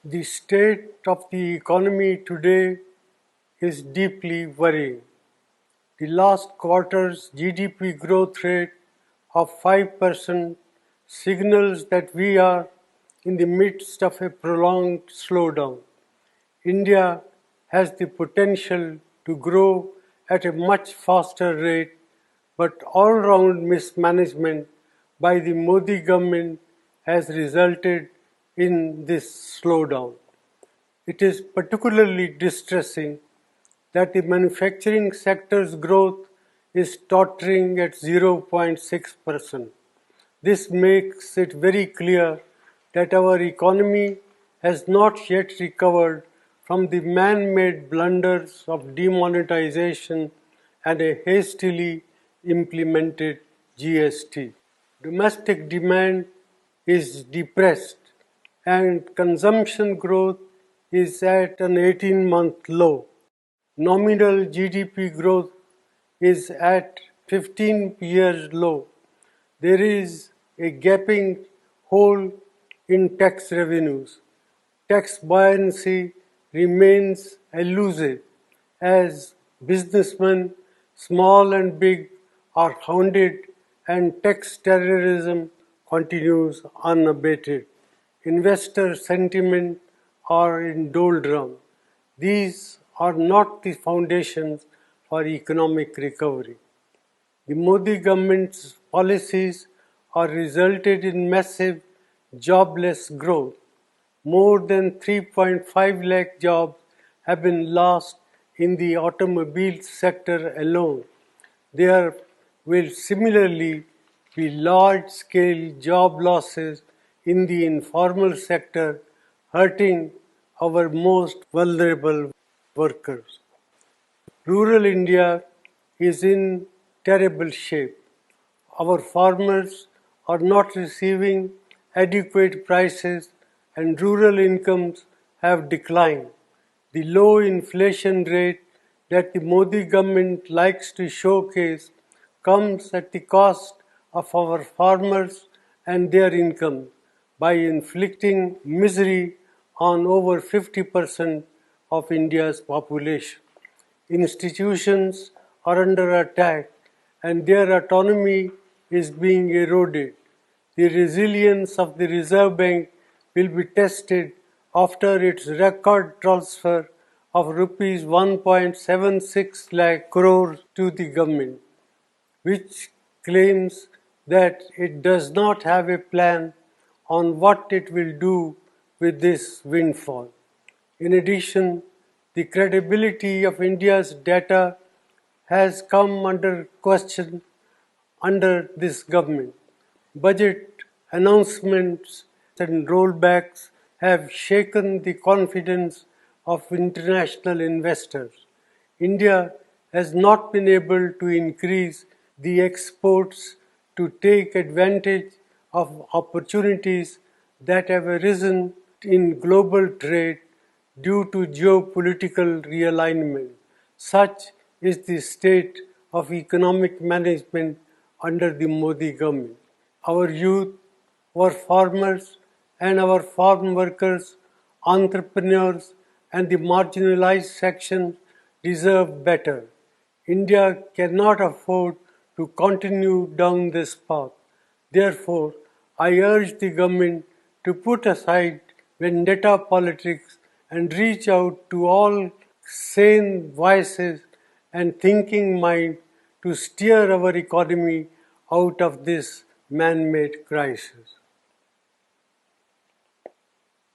The state of the economy today is deeply worrying. The last quarter's GDP growth rate of 5% signals that we are in the midst of a prolonged slowdown. India has the potential to grow at a much faster rate, but all-round mismanagement by the Modi government has resulted in this slowdown. It is particularly distressing that the manufacturing sector's growth is tottering at 0.6%. This makes it very clear that our economy has not yet recovered from the man-made blunders of demonetization and a hastily implemented GST. Domestic demand is depressed and consumption growth is at an 18-month low. Nominal GDP growth is at 15 years low. There is a gaping hole in tax revenues. Tax buoyancy remains elusive as businessmen, small and big, are hounded and tax terrorism continues unabated. Investor sentiment are in doldrum. These are not the foundations for economic recovery. The Modi government's policies are resulted in massive jobless growth. More than 3.5 lakh jobs have been lost in the automobile sector alone. There will similarly be large-scale job losses in the informal sector, hurting our most vulnerable workers. Rural India is in terrible shape. Our farmers are not receiving adequate prices and rural incomes have declined. The low inflation rate that the Modi government likes to showcase comes at the cost of our farmers and their income by inflicting misery on over 50% of India's population. Institutions are under attack and their autonomy is being eroded. The resilience of the Reserve Bank will be tested after its record transfer of rupees 1.76 lakh crores to the government, which claims that it does not have a plan on what it will do with this windfall. In addition, the credibility of India's data has come under question under this government. Budget announcements and rollbacks have shaken the confidence of international investors. India has not been able to increase the exports to take advantage of opportunities that have arisen in global trade due to geopolitical realignment. Such is the state of economic management under the Modi government. Our youth, our farmers and our farm workers, entrepreneurs and the marginalized sections deserve better. India cannot afford to continue down this path. Therefore, I urge the government to put aside vendetta politics and reach out to all sane voices and thinking mind to steer our economy out of this man-made crisis.